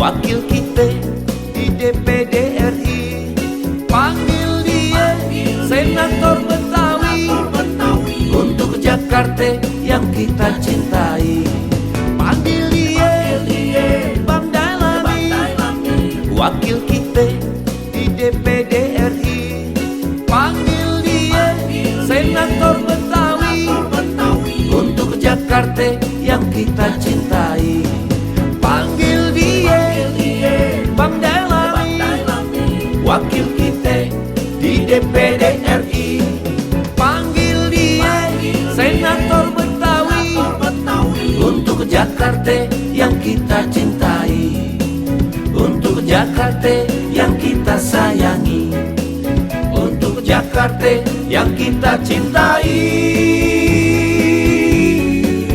wakil kita di DPD RI. Panggil dia senator Betawi untuk Jakarta yang kita cintai. Panggil dia Bang Dailami, wakil kita di DPD RI. Panggil dia senator Betawi untuk Jakarta yang kita cintai. Panggil dia Bang Dailami, wakil kita di DPD RI. Panggil dia senator Betawi untuk Jakarta yang kita cintai. Untuk Jakarta yang kita sayangi. Untuk Jakarta yang kita cintai.